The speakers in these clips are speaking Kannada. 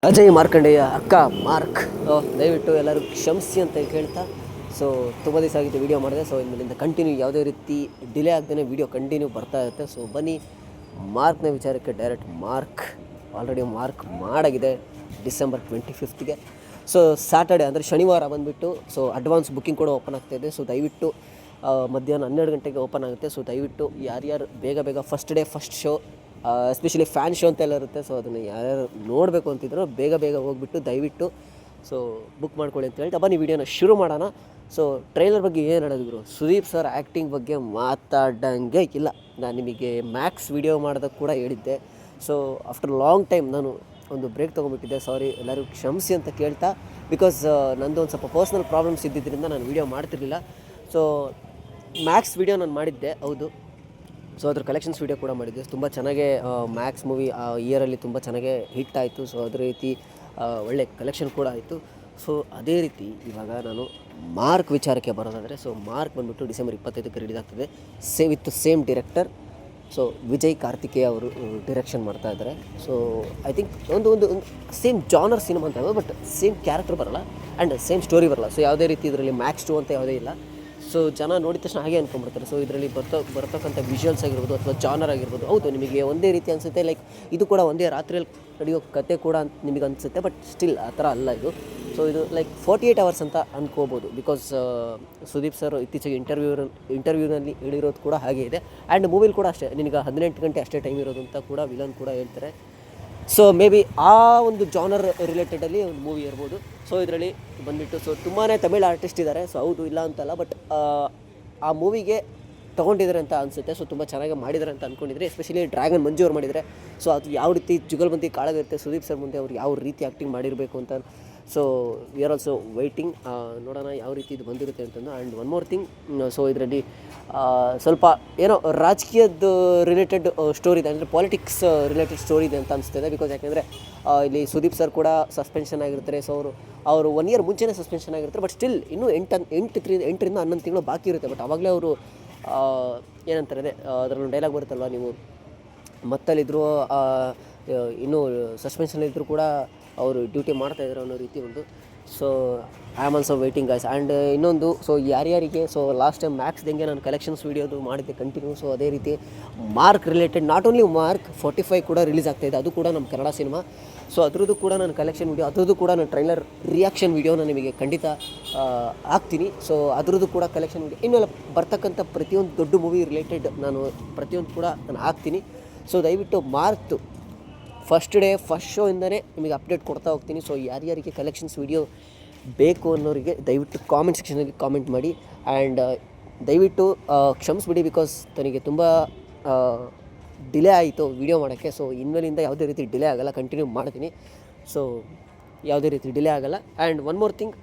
ಅಜಯ್ ಮಾರ್ಕಂಡೇಯ ಅಕ್ಕ ಮಾರ್ಕ್ ದಯವಿಟ್ಟು ಎಲ್ಲರೂ ಕ್ಷಮಿಸಿ ಅಂತ ಕೇಳ್ತಾ ಸೊ ತುಂಬ ದಿವಸ ಆಗಿತ್ತು ವೀಡಿಯೋ ಮಾಡಿದೆ. ಸೊ ಇನ್ಮೇಲಿಂದ ಕಂಟಿನ್ಯೂ ಯಾವುದೇ ರೀತಿ ಡಿಲೇ ಆಗ್ದೇ ವೀಡಿಯೋ ಕಂಟಿನ್ಯೂ ಬರ್ತಾ ಇರುತ್ತೆ. ಸೊ ಬನ್ನಿ ಮಾರ್ಕ್ನ ವಿಚಾರಕ್ಕೆ ಡೈರೆಕ್ಟ್. ಆಲ್ರೆಡಿ ಮಾರ್ಕ್ ಮಾಡಾಗಿದೆ ಡಿಸೆಂಬರ್ 25ಗೆ. ಸೊ ಸ್ಯಾಟರ್ಡೆ ಅಂದರೆ ಶನಿವಾರ ಬಂದುಬಿಟ್ಟು ಸೊ ಅಡ್ವಾನ್ಸ್ ಬುಕ್ಕಿಂಗ್ ಕೂಡ ಓಪನ್ ಆಗ್ತಾಯಿದೆ. ಸೊ ದಯವಿಟ್ಟು ಮಧ್ಯಾಹ್ನ 12 ಗಂಟೆಗೆ ಓಪನ್ ಆಗುತ್ತೆ. ಸೊ ದಯವಿಟ್ಟು ಯಾರ್ಯಾರು ಬೇಗ first day first show, especially fan show ಅಂತೆಲ್ಲ ಇರುತ್ತೆ. ಸೊ ಅದನ್ನು ಯಾರ್ಯಾರು ನೋಡಬೇಕು ಅಂತಿದ್ರು ಬೇಗ ಹೋಗಿಬಿಟ್ಟು ದಯವಿಟ್ಟು ಸೊ ಬುಕ್ ಮಾಡ್ಕೊಳ್ಳಿ ಅಂತ ಹೇಳ್ತಾ ಬನ್ನಿ ವೀಡಿಯೋನ ಶುರು ಮಾಡೋಣ. ಸೊ ಟ್ರೈಲರ್ ಬಗ್ಗೆ ಏನು ಹೇಳಿದ್ರು, ಸುದೀಪ್ ಸರ್ ಆ್ಯಕ್ಟಿಂಗ್ ಬಗ್ಗೆ ಮಾತಾಡಂಗೆ ಇಲ್ಲ. ನಾನು ನಿಮಗೆ ಮ್ಯಾಕ್ಸ್ ವೀಡಿಯೋ ಮಾಡೋದಕ್ಕೆ ಕೂಡ ಹೇಳಿದ್ದೆ. ಸೊ ಆಫ್ಟರ್ ಲಾಂಗ್ ಟೈಮ್ ನಾನು ಒಂದು ಬ್ರೇಕ್ ತೊಗೊಂಡ್ಬಿಟ್ಟಿದ್ದೆ. ಸಾರಿ, ಎಲ್ಲರೂ ಕ್ಷಮಿಸಿ ಅಂತ ಕೇಳ್ತಾ, ಬಿಕಾಸ್ ನಂದು ಒಂದು ಸ್ವಲ್ಪ ಪರ್ಸ್ನಲ್ ಪ್ರಾಬ್ಲಮ್ಸ್ ಇದ್ದಿದ್ದರಿಂದ ನಾನು ವೀಡಿಯೋ ಮಾಡ್ತಿರ್ಲಿಲ್ಲ. ಸೊ ಮ್ಯಾಕ್ಸ್ ವೀಡಿಯೋ ನಾನು ಮಾಡಿದ್ದೆ, ಹೌದು. ಸೊ ಅದ್ರ ಕಲೆಕ್ಷನ್ಸ್ ವೀಡಿಯೋ ಕೂಡ ಮಾಡಿದ್ದೆ. ತುಂಬ ಚೆನ್ನಾಗೇ ಮ್ಯಾಕ್ಸ್ ಮೂವಿ ಆ ಇಯರಲ್ಲಿ ತುಂಬ ಚೆನ್ನಾಗೇ ಹಿಟ್ ಆಯಿತು. ಸೊ ಅದೇ ರೀತಿ ಒಳ್ಳೆ ಕಲೆಕ್ಷನ್ ಕೂಡ ಆಯಿತು. ಸೊ ಅದೇ ರೀತಿ ಇವಾಗ ನಾನು ಮಾರ್ಕ್ ವಿಚಾರಕ್ಕೆ ಬರೋದಾದರೆ, ಸೊ ಮಾರ್ಕ್ ಬಂದುಬಿಟ್ಟು ಡಿಸೆಂಬರ್ 25ಕ್ಕೆ ರಿಲೀಸ್ ಆಗ್ತದೆ. With same director. So Vijay Kartikeya ಅವರು ಡಿರೆಕ್ಷನ್ ಮಾಡ್ತಾ ಇದ್ದಾರೆ. ಸೊ ಐ ಥಿಂಕ್ ಒಂದು ಸೇಮ್ ಜಾನರ್ ಸಿನಿಮಾ ಅಂತ ಹೇಳ್ಬೋದು, ಬಟ್ ಸೇಮ್ ಕ್ಯಾರೆಕ್ಟರ್ ಬರೋಲ್ಲ ಆ್ಯಂಡ್ ಸೇಮ್ ಸ್ಟೋರಿ ಬರೋಲ್ಲ. ಸೊ ಯಾವುದೇ ರೀತಿ ಇದರಲ್ಲಿ ಮ್ಯಾಕ್ಸ್ 2 ಅಂತ ಯಾವುದೇ ಇಲ್ಲ. ಸೊ ಜನ ನೋಡಿದ ತಕ್ಷಣ ಹಾಗೆ ಅಂದ್ಕೊಂಡ್ಬಿಡ್ತಾರೆ. ಸೊ ಇದರಲ್ಲಿ ಬರ್ತಕ್ಕಂಥ ವಿಜುವಲ್ಸ್ ಆಗಿರ್ಬೋದು ಅಥವಾ ಜಾನರ್ ಆಗಿರ್ಬೋದು, ಹೌದು ನಿಮಗೆ ಒಂದೇ ರೀತಿ ಅನಿಸುತ್ತೆ. ಲೈಕ್ ಇದು ಕೂಡ ಒಂದೇ ರಾತ್ರಿಯಲ್ಲಿ ನಡೆಯೋ ಕತೆ ಕೂಡ ನಿಮಗೆ ಅನಿಸುತ್ತೆ, ಬಟ್ ಸ್ಟಿಲ್ ಆ ಥರ ಅಲ್ಲ ಇದು. ಸೊ ಇದು ಲೈಕ್ 48 hours ಅಂತ ಅಂದ್ಕೋಬೋದು. ಬಿಕಾಸ್ ಸುದೀಪ್ ಸರ್ ಇತ್ತೀಚೆಗೆ ಇಂಟರ್ವ್ಯೂನಲ್ಲಿ ಹೇಳಿರೋದು ಕೂಡ ಹಾಗೆ ಇದೆ. ಆ್ಯಂಡ್ ಮೂವಿಲಿ ಕೂಡ ಅಷ್ಟೇ, ನಿನಗೆ 18 ಗಂಟೆ ಅಷ್ಟೇ ಟೈಮ್ ಇರೋದು ಅಂತ ಕೂಡ ವಿಲನ್ ಕೂಡ ಹೇಳ್ತಾರೆ. ಸೊ ಮೇ ಬಿ ಆ ಒಂದು ಜಾನರ್ ರಿಲೇಟೆಡಲ್ಲಿ ಒಂದು ಮೂವಿ ಇರ್ಬೋದು. ಸೊ ಇದರಲ್ಲಿ ಬಂದುಬಿಟ್ಟು ಸೊ ತುಂಬಾ ತಮಿಳ್ ಆರ್ಟಿಸ್ಟ್ ಇದ್ದಾರೆ. ಸೊ ಹೌದು, ಇಲ್ಲ ಅಂತಲ್ಲ, ಬಟ್ ಆ ಮೂವಿಗೆ ತೊಗೊಂಡಿದ್ದಾರೆ ಅಂತ ಅನಿಸುತ್ತೆ. ಸೊ ತುಂಬ ಚೆನ್ನಾಗಿ ಮಾಡಿದ್ದಾರೆ ಅಂತ ಅಂದ್ಕೊಂಡಿದ್ರೆ, ಎಸ್ಪೆಷಲಿ ಡ್ರ್ಯಾಗನ್ ಮಂಜು ಅವ್ರು ಮಾಡಿದ್ದಾರೆ. ಸೊ ಅದು ಯಾವ ರೀತಿ ಜುಗಲ್ಬಂದಿ ಕಾಳಾಗಿರುತ್ತೆ ಸುದೀಪ್ ಸರ್ ಮುಂದೆ ಅವ್ರು ಯಾವ ರೀತಿ ಆ್ಯಕ್ಟಿಂಗ್ ಮಾಡಿರಬೇಕು ಅಂತ. So we are also waiting, ನೋಡೋಣ ಯಾವ ರೀತಿ ಇದು ಬಂದಿರುತ್ತೆ ಅಂತಂದು. And one more thing, so ಇದರಲ್ಲಿ ಸ್ವಲ್ಪ ಏನೋ ರಾಜಕೀಯದ ರಿಲೇಟೆಡ್ ಸ್ಟೋರಿ ಇದೆ, ಅಂದರೆ ಪಾಲಿಟಿಕ್ಸ್ ರಿಲೇಟೆಡ್ ಸ್ಟೋರಿ ಇದೆ ಅಂತ ಅನಿಸ್ತಿದೆ. ಬಿಕಾಸ್ ಯಾಕೆಂದರೆ ಇಲ್ಲಿ ಸುದೀಪ್ ಸರ್ ಕೂಡ ಸಸ್ಪೆನ್ಷನ್ ಆಗಿರ್ತಾರೆ. ಸೊ ಅವರು 1 year ಮುಂಚೆನೇ ಸಸ್ಪೆನ್ಷನ್ ಆಗಿರ್ತಾರೆ. ಬಟ್ ಸ್ಟಿಲ್ ಇನ್ನೂ 8ರಿಂದ 11 ತಿಂಗಳು ಬಾಕಿ ಇರುತ್ತೆ. ಬಟ್ ಆವಾಗಲೇ ಅವರು ಏನಂತಾರೆ, ಅದರಲ್ಲೊಂದು ಡೈಲಾಗ್ ಬರುತ್ತಲ್ವ, ನೀವು ಮತ್ತಲ್ಲಿದ್ದರೂ ಇನ್ನೂ ಸಸ್ಪೆನ್ಷನಲ್ಲಿದ್ದರೂ ಕೂಡ ಅವರು ಡ್ಯೂಟಿ ಮಾಡ್ತಾಯಿದ್ರು ಅನ್ನೋ ರೀತಿ ಒಂದು. So I am also waiting guys. And ಇನ್ನೊಂದು, ಸೊ ಯಾರ್ಯಾರಿಗೆ, ಸೊ ಲಾಸ್ಟ್ ಟೈಮ್ ಮ್ಯಾಕ್ಸ್ದಂಗೆ ನಾನು ಕಲೆಕ್ಷನ್ಸ್ ವೀಡಿಯೋದು ಮಾಡಿದ್ದೆ ಕಂಟಿನ್ಯೂ. ಸೊ ಅದೇ ರೀತಿ mark related, not only mark 45 ಕೂಡ ರಿಲೀಸ್ ಆಗ್ತಾಯಿದೆ. ಅದು ಕೂಡ ನಮ್ಮ ಕನ್ನಡ ಸಿನಿಮಾ. ಸೊ ಅದ್ರದ್ದು ಕೂಡ ನಾನು ಕಲೆಕ್ಷನ್ ವೀಡಿಯೋ, ಅದ್ರದ್ದು ಕೂಡ ನಾನು ಟ್ರೈಲರ್ ರಿಯಾಕ್ಷನ್ ವೀಡಿಯೋನ ನಿಮಗೆ ಖಂಡಿತ ಹಾಕ್ತೀನಿ. ಸೊ ಅದ್ರದ್ದು ಕೂಡ ಕಲೆಕ್ಷನ್ ವೀಡಿಯೋ, ಇನ್ಮೇಲೆ ಬರ್ತಕ್ಕಂಥ ಪ್ರತಿಯೊಂದು ದೊಡ್ಡ ಮೂವಿ ರಿಲೇಟೆಡ್ ನಾನು ಪ್ರತಿಯೊಂದು ಕೂಡ ನಾನು ಹಾಕ್ತೀನಿ. ಸೊ ದಯವಿಟ್ಟು ಮಾರ್ಕ್ದು ಫಸ್ಟ್ ಡೇ ಫಸ್ಟ್ ಶೋ ಇಂದನೇ ನಿಮಗೆ ಅಪ್ಡೇಟ್ ಕೊಡ್ತಾ ಹೋಗ್ತೀನಿ. ಸೊ ಯಾರ್ಯಾರಿಗೆ ಕಲೆಕ್ಷನ್ಸ್ ವೀಡಿಯೋ ಬೇಕು ಅನ್ನೋರಿಗೆ ದಯವಿಟ್ಟು ಕಾಮೆಂಟ್ ಸೆಕ್ಷನಲ್ಲಿ ಕಾಮೆಂಟ್ ಮಾಡಿ. ಆ್ಯಂಡ್ ದಯವಿಟ್ಟು ಕ್ಷಮಿಸ್ಬಿಡಿ, ಬಿಕಾಸ್ ನನಗೆ ತುಂಬ ಡಿಲೇ ಆಯಿತು ವೀಡಿಯೋ ಮಾಡೋಕ್ಕೆ. ಸೊ ಇನ್ಮೇಲಿಂದ ಯಾವುದೇ ರೀತಿ ಡಿಲೇ ಆಗೋಲ್ಲ, ಕಂಟಿನ್ಯೂ ಮಾಡ್ತೀನಿ. ಸೊ ಯಾವುದೇ ರೀತಿ ಡಿಲೇ ಆಗೋಲ್ಲ. ಆ್ಯಂಡ್ ಒನ್ ಮೋರ್ ಥಿಂಗ್,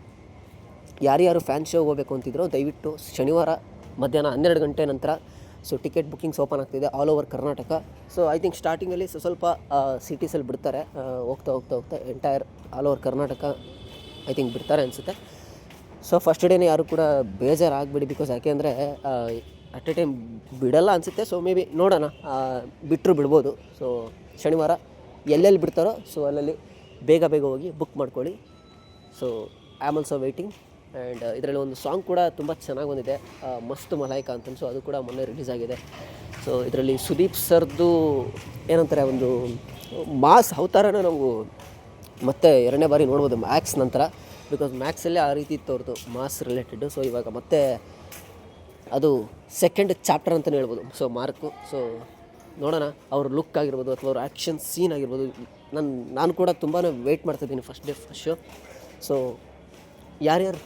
ಯಾರ್ಯಾರು ಫ್ಯಾನ್ ಶೋ ಹೋಗಬೇಕು ಅಂತಿದ್ರು ದಯವಿಟ್ಟು ಶನಿವಾರ ಮಧ್ಯಾಹ್ನ 12 ಗಂಟೆ ನಂತರ ಸೊ ಟಿಕೆಟ್ ಬುಕ್ಕಿಂಗ್ಸ್ ಓಪನ್ ಆಗ್ತಿದೆ all over Karnataka. So I think ಸ್ಟಾರ್ಟಿಂಗಲ್ಲಿ ಸ್ವಲ್ಪ ಸಿಟೀಸಲ್ಲಿ ಬಿಡ್ತಾರೆ, ಹೋಗ್ತಾ entire all over Karnataka I think ಬಿಡ್ತಾರೆ ಅನಿಸುತ್ತೆ. ಸೊ ಫಸ್ಟ್ ಡೇನೇ ಯಾರು ಕೂಡ ಬೇಜಾರಾಗಬೇಡಿ, ಬಿಕಾಸ್ ಯಾಕೆ ಅಂದರೆ ಅಟ್ ಎ ಟೈಮ್ ಬಿಡಲ್ಲ ಅನಿಸುತ್ತೆ. ಸೊ ಮೇ ಬಿ ನೋಡೋಣ, ಬಿಟ್ಟರು ಬಿಡ್ಬೋದು. ಸೊ ಶನಿವಾರ ಎಲ್ಲೆಲ್ಲಿ ಬಿಡ್ತಾರೋ ಸೊ ಅಲ್ಲಲ್ಲಿ ಬೇಗ ಹೋಗಿ ಬುಕ್ ಮಾಡ್ಕೊಳ್ಳಿ. So I am also waiting. And ಇದರಲ್ಲಿ ಒಂದು ಸಾಂಗ್ ಕೂಡ ತುಂಬ ಚೆನ್ನಾಗಿ ಬಂದಿದೆ, ಮಸ್ತ್ ಮಲಾಯ್ಕ ಅಂತ. ಸೊ ಅದು ಕೂಡ ಮೊನ್ನೆ ರಿಲೀಸ್ ಆಗಿದೆ. ಸೊ ಇದರಲ್ಲಿ ಸುದೀಪ್ ಸರ್ದು ಏನಂತಾರೆ, ಒಂದು ಮಾಸ್ ಅವತಾರನ ನಾವು ಮತ್ತೆ 2ನೇ ಬಾರಿ ನೋಡ್ಬೋದು ಮ್ಯಾಕ್ಸ್ ನಂತರ. ಬಿಕಾಸ್ ಮ್ಯಾಕ್ಸಲ್ಲೇ ಆ ರೀತಿ ಇತ್ತು ಅವ್ರದ್ದು ಮಾಸ್ ರಿಲೇಟೆಡ್. ಸೊ ಇವಾಗ ಮತ್ತೆ ಅದು ಸೆಕೆಂಡ್ ಚಾಪ್ಟರ್ ಅಂತಲೇ ಹೇಳ್ಬೋದು. ಸೊ ಮಾರ್ಕು, ಸೊ ನೋಡೋಣ ಅವ್ರ ಲುಕ್ ಆಗಿರ್ಬೋದು ಅಥವಾ ಅವ್ರ ಆ್ಯಕ್ಷನ್ ಸೀನ್ ಆಗಿರ್ಬೋದು. ನಾನು ಕೂಡ ತುಂಬಾ ವೆಯ್ಟ್ ಮಾಡ್ತಾಯಿದ್ದೀನಿ first day first show. So ಯಾರ್ಯಾರು